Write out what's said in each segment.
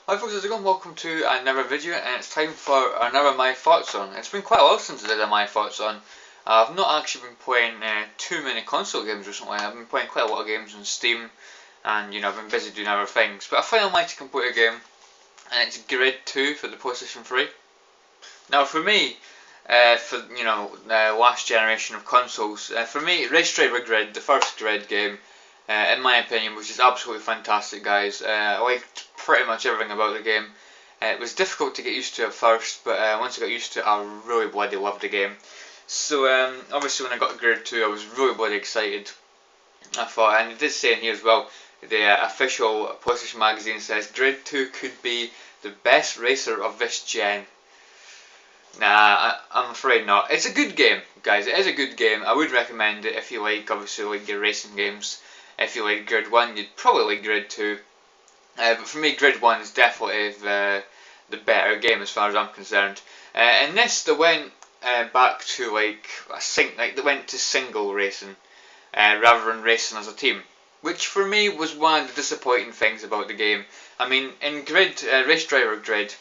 Hi folks, how's it going? Welcome to another video, and it's time for another My Thoughts On. It's been quite a while since I did a My Thoughts On. I've not actually been playing too many console games recently. I've been playing quite a lot of games on Steam, and I've been busy doing other things. But I finally managed to complete a game, and it's Grid 2 for the PlayStation 3. Now for me, for the last generation of consoles, for me, Race Driver Grid, the first Grid game, in my opinion, which is absolutely fantastic, guys. I liked pretty much everything about the game. It was difficult to get used to at first, but once I got used to it, I really bloody loved the game. So obviously when I got Grid 2, I was really bloody excited. I thought, and it did say in here as well, the official PlayStation magazine says Grid 2 could be the best racer of this gen. Nah, I'm afraid not. It's a good game, guys. It is a good game. I would recommend it if you obviously like your racing games. If you like Grid 1, you'd probably like Grid 2. But for me, Grid 1 is definitely the better game as far as I'm concerned. In this, they went back to they went to single racing rather than racing as a team, which for me was one of the disappointing things about the game. I mean, in Grid, Race Driver Grid,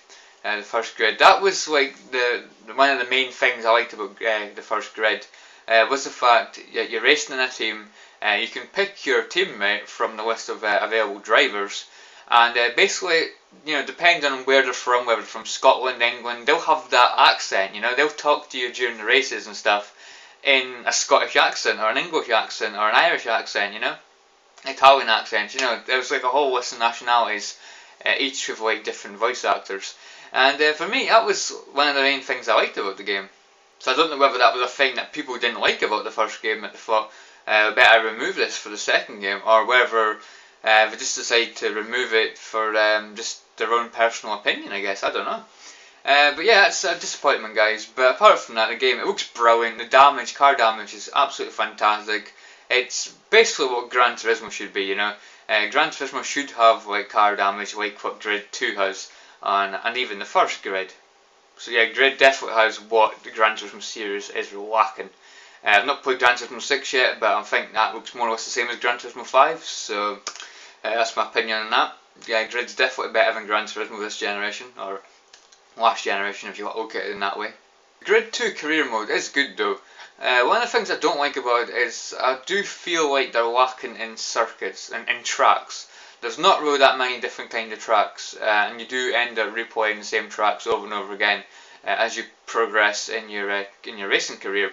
the first Grid, that was like the one of the main things I liked about the first Grid. Was the fact that you're racing in a team. You can pick your teammate from the list of available drivers, and basically, depending on where they're from, whether they're from Scotland, England, they'll have that accent. They'll talk to you during the races and stuff in a Scottish accent, or an English accent, or an Irish accent. Italian accents. There's like a whole list of nationalities, each with like different voice actors. And for me, that was one of the main things I liked about the game. So I don't know whether that was a thing that people didn't like about the first game, that they thought, better remove this for the second game, or whether they just decide to remove it for just their own personal opinion, I guess. I don't know. But yeah, it's a disappointment, guys. But apart from that, the game, it looks brilliant. The car damage is absolutely fantastic. It's basically what Gran Turismo should be, Gran Turismo should have like car damage like what Grid 2 has, and even the first Grid. So yeah, Grid definitely has what the Gran Turismo series is lacking. I've not played Gran Turismo 6 yet, but I think that looks more or less the same as Gran Turismo 5, so that's my opinion on that. Yeah, Grid's definitely better than Gran Turismo this generation, or last generation if you look at it in that way. Grid 2 career mode is good though. One of the things I don't like about it is I do feel like they're lacking in circuits and in tracks. There's not really that many different kinds of tracks, and you do end up replaying the same tracks over and over again as you progress in your racing career.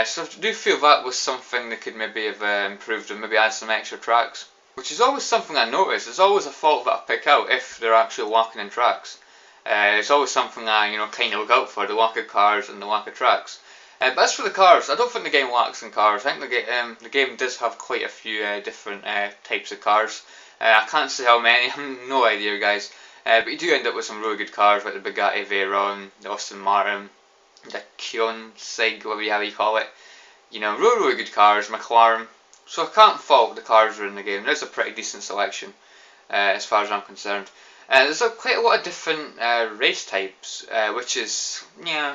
So I do feel that was something that could maybe have improved, and maybe add some extra tracks. Which is always something I notice. There's always a fault that I pick out if they're actually lacking in tracks. It's always something I kind of look out for, the lack of cars and the lack of tracks. But as for the cars, I don't think the game lacks in cars. I think the game does have quite a few different types of cars. I can't say how many, I have no idea, guys. But you do end up with some really good cars like the Bugatti Veyron, the Aston Martin, the Koenigsegg, whatever you call it. Really good cars, McLaren. So I can't fault the cars that are in the game. There's a pretty decent selection, as far as I'm concerned. There's quite a lot of different race types, which is,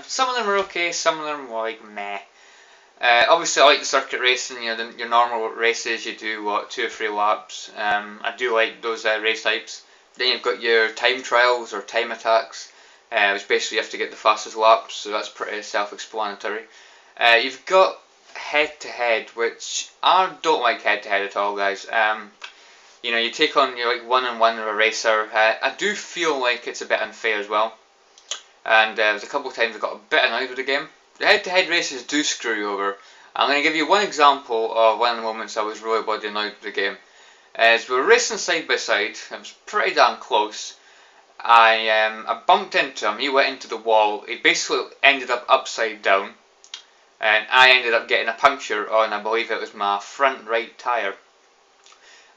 some of them are okay, some of them are like meh. Obviously I like the circuit racing, your normal races, you do 2 or 3 laps. I do like those race types. Then you've got your time trials or time attacks, which basically you have to get the fastest laps, so that's pretty self-explanatory. You've got head-to-head, which I don't like head-to-head at all, guys. You take on, you're like one-on-one with a racer. I do feel like it's a bit unfair as well, and there's a couple of times I got a bit annoyed with the game. The head-to-head races do screw you over. I'm going to give you one example of one of the moments I was really bloody annoyed with the game. As we were racing side by side, it was pretty damn close. I bumped into him, he went into the wall, he basically ended up upside down, and I ended up getting a puncture on, I believe it was my front right tyre.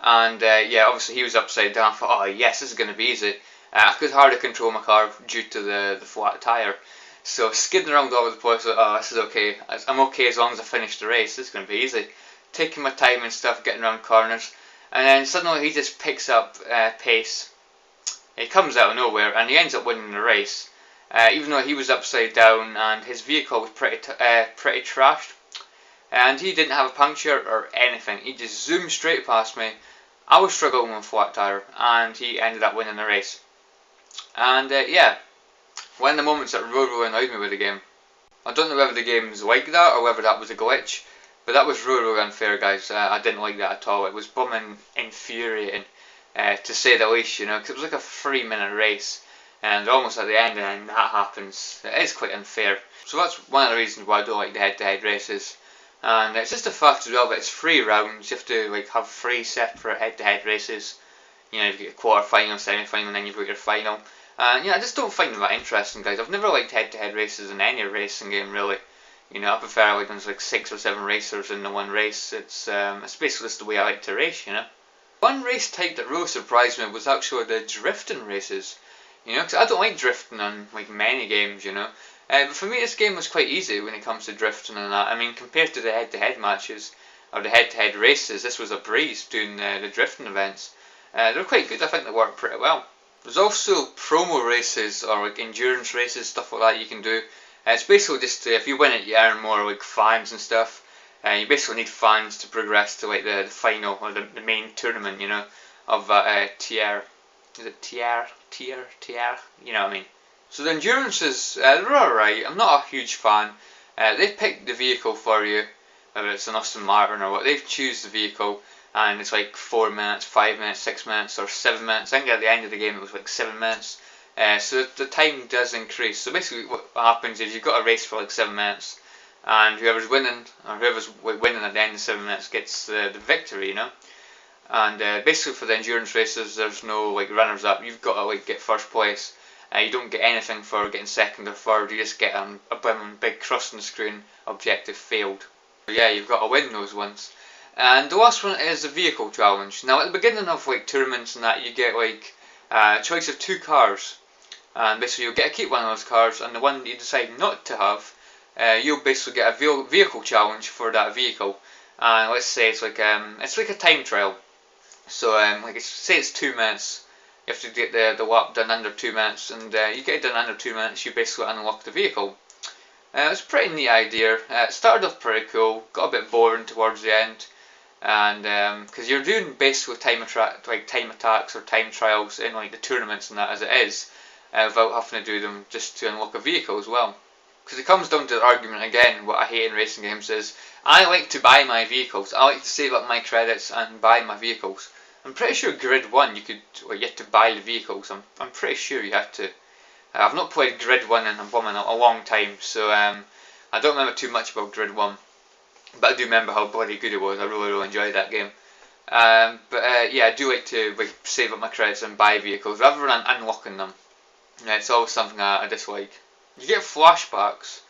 And yeah, obviously he was upside down. I thought, oh yes, this is going to be easy. I could hardly control my car due to the flat tyre. So skidding around all over the place, oh, this is okay. I'm okay as long as I finish the race. This is going to be easy. Taking my time and stuff, getting around corners. And then suddenly he just picks up pace. He comes out of nowhere and he ends up winning the race. Even though he was upside down and his vehicle was pretty trashed. And he didn't have a puncture or anything. He just zoomed straight past me. I was struggling with a flat tyre and he ended up winning the race. And yeah, one of the moments that really annoyed me with the game. I don't know whether the game's like that or whether that was a glitch, but that was really unfair, guys. I didn't like that at all. It was bumming infuriating, to say the least, you know, because it was like a 3 minute race, and almost at the end, and then that happens. It is quite unfair. So that's one of the reasons why I don't like the head-to-head races. And it's just the fact as well that it's 3 rounds. You have to like have 3 separate head-to-head races. You know, you've got your quarter-final, semi-final, and then you've got your final. And yeah, I just don't find them that interesting, guys. I've never liked head-to-head races in any racing game, really. You know, I prefer like when there's like 6 or 7 racers in the one race. It's basically just the way I like to race, you know. One race type that really surprised me was actually the drifting races. You know, because I don't like drifting on like many games, you know. But for me, this game was quite easy when it comes to drifting and that. I mean, compared to the head-to-head matches or the head-to-head races, this was a breeze doing the drifting events. They're quite good. I think they work pretty well. There's also promo races or like endurance races, stuff like that you can do. It's basically just if you win it, you earn more like fans and stuff. You basically need fans to progress to like the final or the main tournament, you know, of that tier. Is it tier? You know what I mean? So the endurances, they're alright. I'm not a huge fan. They pick the vehicle for you, whether it's an Aston Martin or what. They choose the vehicle, and it's like 4 minutes, 5 minutes, 6 minutes, or 7 minutes. I think at the end of the game it was like 7 minutes. So the time does increase. So basically what happens is you've got a race for like 7 minutes, and whoever's winning, or whoever's winning at the end of 7 minutes gets the victory, you know. And basically for the endurance races, there's no like runners up. You've got to like get first place. You don't get anything for getting second or third. You just get a big cross on the screen. Objective failed. So yeah, you've got to win those ones. And the last one is the vehicle challenge. Now at the beginning of like tournaments and that, you get like a choice of 2 cars, and basically you'll get to keep one of those cars, and the one that you decide not to have, you'll basically get a vehicle challenge for that vehicle. And let's say it's like a time trial. So like say it's 2 minutes. You have to get the lap done under 2 minutes, and you get it done under 2 minutes, you basically unlock the vehicle. It's a pretty neat idea. It started off pretty cool, got a bit boring towards the end, and because you're doing basically time attacks or time trials in like the tournaments and that as it is, without having to do them just to unlock a vehicle as well. Because it comes down to the argument again. What I hate in racing games is I like to buy my vehicles. I like to save up my credits and buy my vehicles. I'm pretty sure Grid 1 you had to buy the vehicles. I'm pretty sure you had to. I've not played Grid 1 in a long time, so I don't remember too much about Grid 1. But I do remember how bloody good it was. I really enjoyed that game. But yeah, I do like to save up my credits and buy vehicles rather than unlocking them. It's always something I dislike. You get flashbacks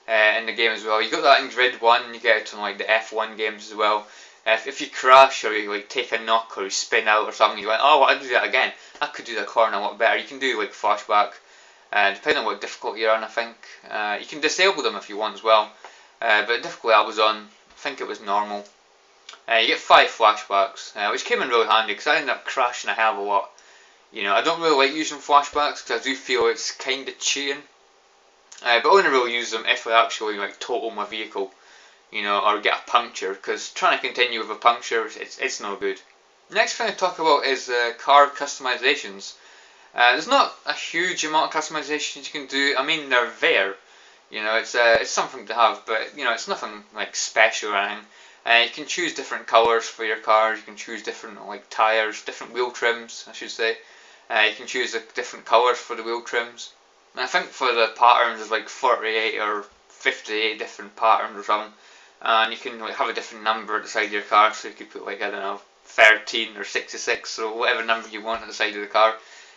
in the game as well. You got that in Grid 1, you get it on like the F1 games as well. If you crash or you like take a knock or you spin out or something, you went, oh, I'll do that again. I could do that corner a lot better. You can do like flashback, depending on what difficulty you're on. I think you can disable them if you want as well. But the difficulty I was on, I think it was normal. You get 5 flashbacks, which came in really handy because I ended up crashing a hell of a lot. You know, I don't really like using flashbacks because I do feel it's kind of cheating. But I only really use them if I actually like total my vehicle, you know, or get a puncture, because trying to continue with a puncture, it's no good. Next thing to talk about is car customizations. There's not a huge amount of customizations you can do. I mean, they're there, you know, it's something to have, but you know, it's nothing like special or anything. You can choose different colours for your cars. You can choose different like tyres, different wheel trims, I should say. You can choose the different colours for the wheel trims. And I think for the patterns, there's like 48 or 58 different patterns or something. And you can like have a different number at the side of your car, so you could put like, I don't know, 13 or 66 or whatever number you want at the side of the car.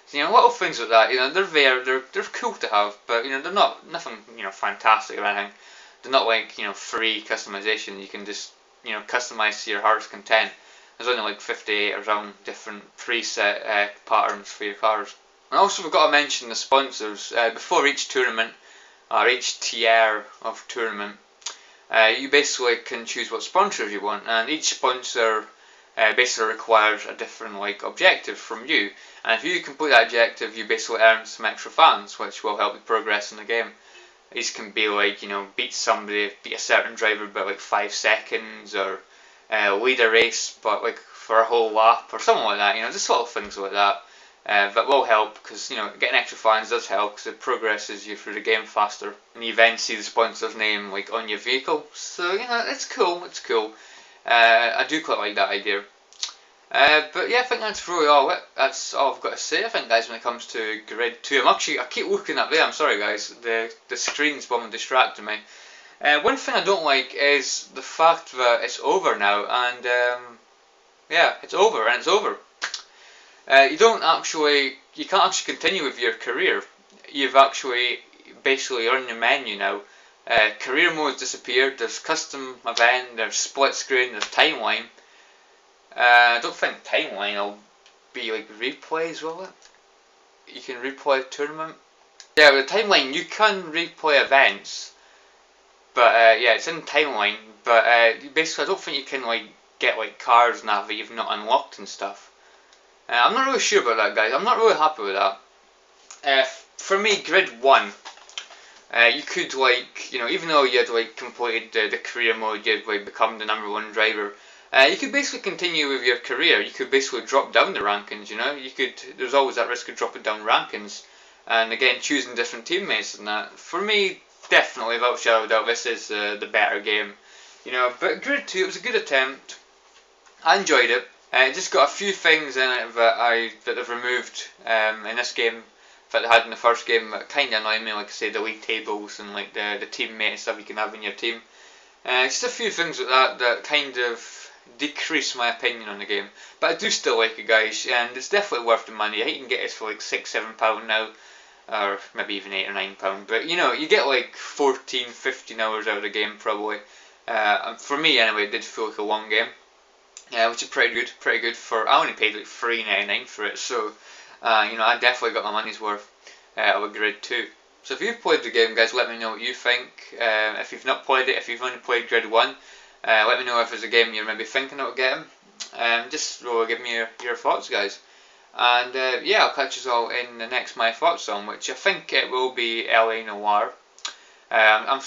So, you know, little things like that, you know, they're there, they're cool to have, but you know, they're not nothing, you know, fantastic or anything. They're not like, you know, free customization. You can just, you know, customize to your heart's content. There's only like 58 or something different preset patterns for your cars. And also we've got to mention the sponsors. Before each tournament, or each tier of tournament, you basically can choose what sponsors you want, and each sponsor basically requires a different like objective from you. And if you complete that objective, you basically earn some extra fans, which will help you progress in the game. These can be like, you know, beat a certain driver by like 5 seconds, or lead a race but like for a whole lap or something like that. You know, just little things like that. that will help, because getting extra fans does help, because it progresses you through the game faster, and you then see the sponsor's name like on your vehicle. So it's cool. It's cool. I do quite like that idea. But yeah, I think that's really all it. That's all I've got to say, I think, guys, when it comes to Grid 2. I keep looking up there, I'm sorry guys, the screen's one distracting me. One thing I don't like is the fact that it's over now, and yeah, it's over, and it's over. You can't actually continue with your career. You've actually basically earned your menu now. Career mode's disappeared, there's custom event, there's split screen, there's timeline. I don't think timeline will be like replays, will it? You can replay a tournament. Yeah, with the timeline you can replay events, but yeah, it's in timeline. But basically, I don't think you can like get like cars and that you've not unlocked and stuff. I'm not really sure about that, guys. I'm not really happy with that. For me, Grid 1, you could even though you had like completed the career mode, you had like become the #1 driver. You could basically continue with your career. You could basically drop down the rankings. There's always that risk of dropping down rankings, and again choosing different teammates and that. For me, definitely, without shadow of doubt, this is the better game. But Grid 2, it was a good attempt. I enjoyed it. It just got a few things in it that they've removed in this game that they had in the first game that kind of annoyed me, like I say, the league tables and like the teammate stuff you can have in your team. Just a few things like that kind of decrease my opinion on the game, but I do still like it, guys, and it's definitely worth the money. I think you can get this for like £6-7 now, or maybe even £8 or £9, but you get like 14-15 hours out of the game probably. And for me anyway, it did feel like a long game, which is pretty good for, I only paid like £3.99 for it, so I definitely got my money's worth out of Grid 2. So if you've played the game, guys, let me know what you think. If you've not played it, if you've only played Grid 1, let me know if there's a game you're maybe thinking about getting. Just really give me your thoughts, guys. And yeah, I'll catch you all in the next My Thoughts on, which I think it will be LA Noire. I'm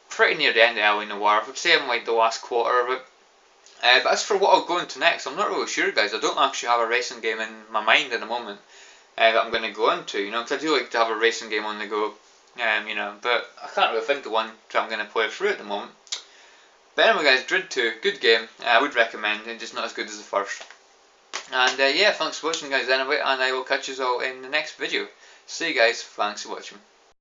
pretty near the end of LA Noire. I would say I'm like the last quarter of it. But as for what I'll go into next, I'm not really sure, guys. I don't actually have a racing game in my mind at the moment that I'm going to go into, because I do like to have a racing game on the go, but I can't really think of one that I'm going to play through at the moment. But anyway, guys, Grid 2, good game. I would recommend it, just not as good as the first. And yeah, thanks for watching, guys, anyway, and I will catch you all in the next video. See you guys, thanks for watching.